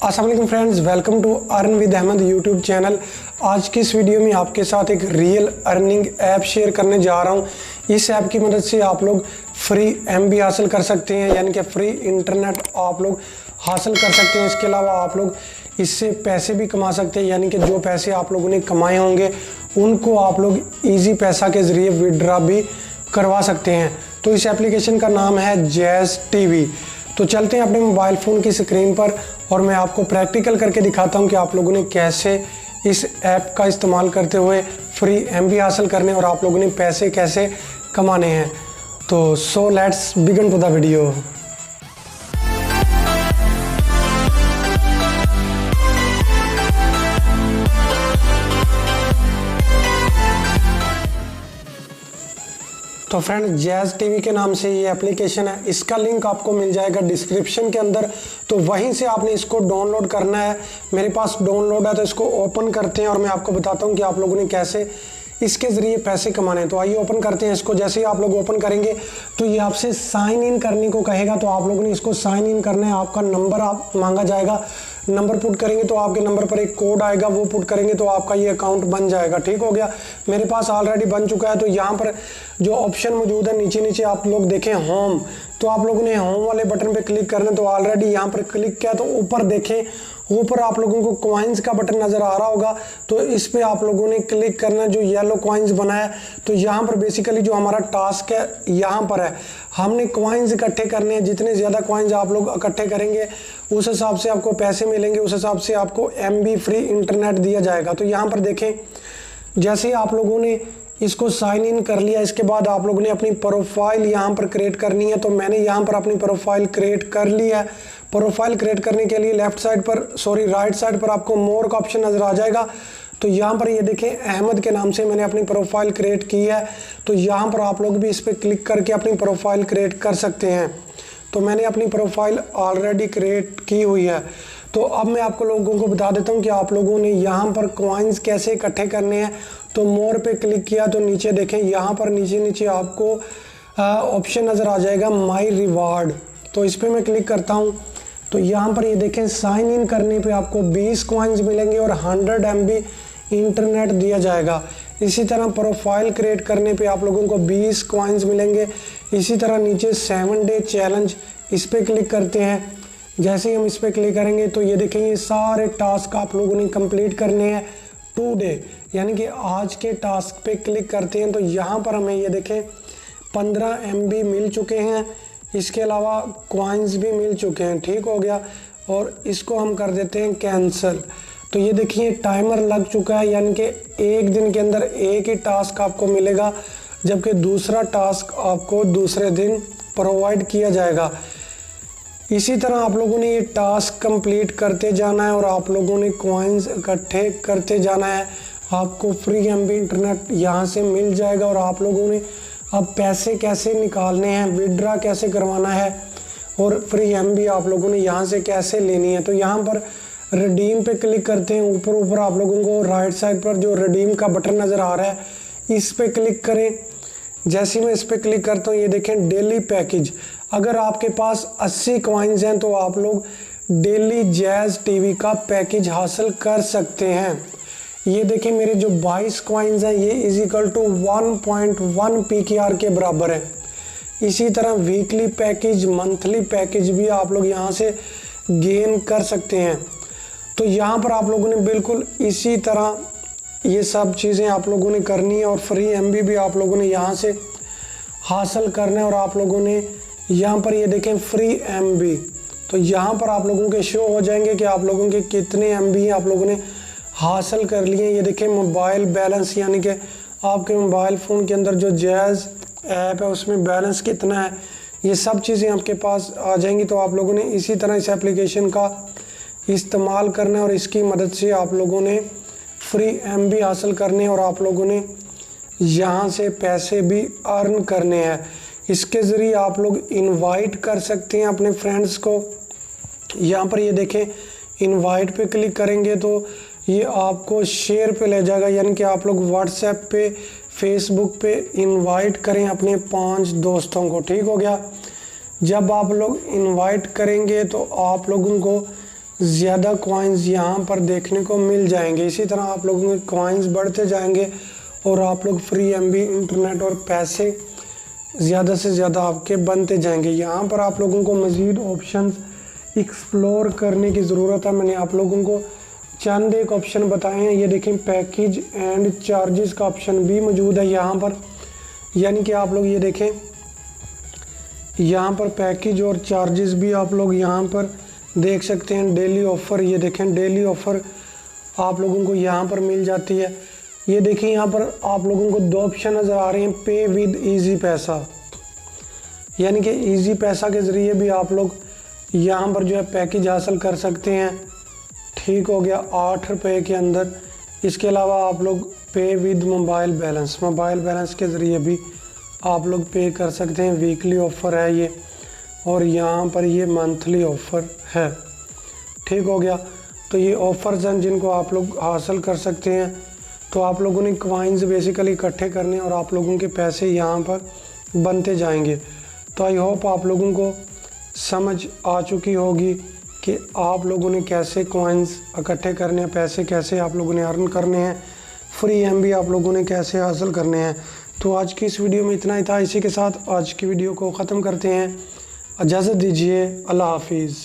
अस्सलाम वालेकुम friends, welcome to earn with Ahmad YouTube channel. आज की इस वीडियो में आपके साथ एक रियल अर्निंग ऐप शेयर करने जा रहा हूं। इस ऐप की मदद से आप लोग फ्री एमबी हासिल कर सकते हैं, यानी कि फ्री इंटरनेट आप लोग हासिल कर सकते हैं। इसके अलावा आप लोग इससे पैसे भी कमा सकते हैं, यानी कि जो पैसे आप लोगों ने कमाए होंगे उनको आप लोग ईजी पैसा के ज़रिए विड्रॉ भी करवा सकते हैं। तो इस एप्लीकेशन का नाम है जैज़ टीवी। तो चलते हैं अपने मोबाइल फ़ोन की स्क्रीन पर और मैं आपको प्रैक्टिकल करके दिखाता हूं कि आप लोगों ने कैसे इस ऐप का इस्तेमाल करते हुए फ्री एमबी हासिल करने और आप लोगों ने पैसे कैसे कमाने हैं। तो so let's begin to the video. तो फ्रेंड, जैज़ टीवी के नाम से ये एप्लीकेशन है। इसका लिंक आपको मिल जाएगा डिस्क्रिप्शन के अंदर, तो वहीं से आपने इसको डाउनलोड करना है। मेरे पास डाउनलोड है तो इसको ओपन करते हैं और मैं आपको बताता हूँ कि आप लोगों ने कैसे इसके ज़रिए पैसे कमाने हैं। तो आइए ओपन करते हैं इसको। जैसे ही आप लोग ओपन करेंगे तो ये आपसे साइन इन करने को कहेगा, तो आप लोगों ने इसको साइन इन करना है। आपका नंबर आप मांगा जाएगा, नंबर पुट करेंगे तो आपके नंबर पर एक कोड आएगा, वो पुट करेंगे तो आपका ये अकाउंट बन जाएगा। ठीक हो गया, मेरे पास ऑलरेडी बन चुका है। तो यहाँ पर जो ऑप्शन मौजूद है नीचे नीचे आप लोग देखें होम, तो आप लोगों ने होम वाले बटन पे क्लिक करना है। तो ऑलरेडी यहाँ पर क्लिक किया तो ऊपर देखें, ऊपर आप लोगों को कॉइन्स का बटन नज़र आ रहा होगा, तो इस पे आप लोगों ने क्लिक करना, जो येलो कॉइन्स बना है। तो यहाँ पर बेसिकली जो हमारा टास्क है यहाँ पर है, हमने कॉइन्स इकट्ठे करने हैं। जितने ज़्यादा कॉइन्स आप लोग इकट्ठे करेंगे उस हिसाब से आपको पैसे मिलेंगे, उस हिसाब से आपको एमबी फ्री इंटरनेट दिया जाएगा। तो यहाँ पर देखें, जैसे ही आप लोगों ने इसको साइन इन कर लिया, इसके बाद आप लोगों ने अपनी प्रोफाइल यहाँ पर क्रिएट करनी है। तो मैंने यहाँ पर अपनी प्रोफाइल क्रिएट कर ली है। प्रोफाइल क्रिएट करने के लिए राइट साइड पर आपको मोर का ऑप्शन नज़र आ जाएगा। तो यहाँ पर ये देखें, अहमद के नाम से मैंने अपनी प्रोफाइल क्रिएट की है। तो यहाँ पर आप लोग भी इस पर क्लिक करके अपनी प्रोफाइल क्रिएट कर सकते हैं। तो मैंने अपनी प्रोफाइल ऑलरेडी क्रिएट की हुई है। तो अब मैं आपको लोगों को बता देता हूँ कि आप लोगों ने यहाँ पर कॉइन्स कैसे इकट्ठे करने हैं। तो मोर पे क्लिक किया तो नीचे देखें, यहाँ पर नीचे नीचे आपको ऑप्शन नज़र आ जाएगा माई रिवार्ड। तो इस पर मैं क्लिक करता हूँ तो यहाँ पर ये देखें, साइन इन करने पे आपको 20 कॉइन्स मिलेंगे और 100 एमबी इंटरनेट दिया जाएगा। इसी तरह प्रोफाइल क्रिएट करने पे आप लोगों को 20 कॉइन्स मिलेंगे। इसी तरह नीचे 7 डे चैलेंज, इस पर क्लिक करते हैं। जैसे ही हम इस पर क्लिक करेंगे तो ये देखें, ये सारे टास्क आप लोगों ने कंप्लीट करने हैं 2 डे, यानी कि आज के टास्क पे क्लिक करते हैं तो यहाँ पर हमें ये देखें 15 एमबी मिल चुके हैं। इसके अलावा कॉइन्स भी मिल चुके हैं। ठीक हो गया, और इसको हम कर देते हैं कैंसिल। तो ये देखिए टाइमर लग चुका है, यानी कि एक दिन के अंदर एक ही टास्क आपको मिलेगा, जबकि दूसरा टास्क आपको दूसरे दिन प्रोवाइड किया जाएगा। इसी तरह आप लोगों ने ये टास्क कंप्लीट करते जाना है और आप लोगों ने कॉइन्स इकट्ठे करते जाना है। आपको फ्री एमबी इंटरनेट यहाँ से मिल जाएगा और आप लोगों ने अब पैसे कैसे निकालने हैं, विड्रॉ कैसे करवाना है और फ्री एमबी आप लोगों ने यहाँ से कैसे लेनी है। तो यहाँ पर रिडीम पे क्लिक करते हैं। ऊपर आप लोगों को राइट साइड पर जो रिडीम का बटन नज़र आ रहा है, इस पे क्लिक करें। जैसे मैं इस पर क्लिक करता हूँ, ये देखें डेली पैकेज। अगर आपके पास 80 कॉइन्स हैं तो आप लोग डेली जैज़ टीवी का पैकेज हासिल कर सकते हैं। ये देखें, मेरे जो 22 कॉइन्स हैं ये इजिकल टू 1.1 PKR के बराबर है। इसी तरह वीकली पैकेज, मंथली पैकेज भी आप लोग यहाँ से गेन कर सकते हैं। तो यहाँ पर आप लोगों ने बिल्कुल इसी तरह ये सब चीज़ें आप लोगों ने करनी है और फ्री एमबी भी आप लोगों ने यहाँ से हासिल करना है। और आप लोगों ने यहाँ पर ये देखें फ्री एमबी, तो यहाँ पर आप लोगों के शो हो जाएंगे कि आप लोगों के कितने एमबी आप लोगों ने हासिल कर लिए। ये देखें मोबाइल बैलेंस, यानी कि आपके मोबाइल फ़ोन के अंदर जो जैज़ ऐप है उसमें बैलेंस कितना है, ये सब चीज़ें आपके पास आ जाएंगी। तो आप लोगों ने इसी तरह इस एप्लीकेशन का इस्तेमाल करना है और इसकी मदद से आप लोगों ने फ्री एमबी हासिल करने और आप लोगों ने यहाँ से पैसे भी अर्न करने हैं। इसके ज़रिए आप लोग इनवाइट कर सकते हैं अपने फ्रेंड्स को। यहाँ पर ये देखें, इनवाइट पे क्लिक करेंगे तो ये आपको शेयर पे ले जाएगा, यानी कि आप लोग व्हाट्सएप पे, फेसबुक पे इनवाइट करें अपने 5 दोस्तों को। ठीक हो गया, जब आप लोग इनवाइट करेंगे तो आप लोगों को ज़्यादा कॉइन्स यहाँ पर देखने को मिल जाएंगे। इसी तरह आप लोगों के कॉइन्स बढ़ते जाएंगे और आप लोग फ्री एमबी इंटरनेट और पैसे ज़्यादा से ज़्यादा आपके बनते जाएंगे। यहाँ पर आप लोगों को मज़ीद ऑप्शंस एक्सप्लोर करने की ज़रूरत है। मैंने आप लोगों को चंद एक ऑप्शन बताए हैं। ये देखें, पैकेज एंड चार्जेस का ऑप्शन भी मौजूद है यहाँ पर, यानी कि आप लोग ये देखें, यहाँ पर पैकेज और चार्जेस भी आप लोग यहाँ पर देख सकते हैं। डेली ऑफ़र, ये देखें डेली ऑफ़र आप लोगों को यहाँ पर मिल जाती है। ये देखिए यहाँ पर आप लोगों को दो ऑप्शन नज़र आ रहे हैं, पे विद इजी पैसा, यानी कि इजी पैसा के ज़रिए भी आप लोग यहाँ पर जो है पैकेज हासिल कर सकते हैं। ठीक हो गया, 8 रुपये के अंदर। इसके अलावा आप लोग पे विद मोबाइल बैलेंस के ज़रिए भी आप लोग पे कर सकते हैं। वीकली ऑफ़र है ये, और यहाँ पर ये मंथली ऑफ़र है। ठीक हो गया, तो ये ऑफ़र्स हैं जिनको आप लोग हासिल कर सकते हैं। तो आप लोगों ने कॉइन्स बेसिकली इकट्ठे करने और आप लोगों के पैसे यहाँ पर बनते जाएंगे। तो आई होप आप लोगों को समझ आ चुकी होगी कि आप लोगों ने कैसे कॉइन्स इकट्ठे करने हैं, पैसे कैसे आप लोगों ने अर्न करने हैं, फ्री एमबी आप लोगों ने कैसे हासिल करने हैं। तो आज की इस वीडियो में इतना ही था। इसी के साथ आज की वीडियो को ख़त्म करते हैं। इजाज़त दीजिए, अल्लाह हाफिज़।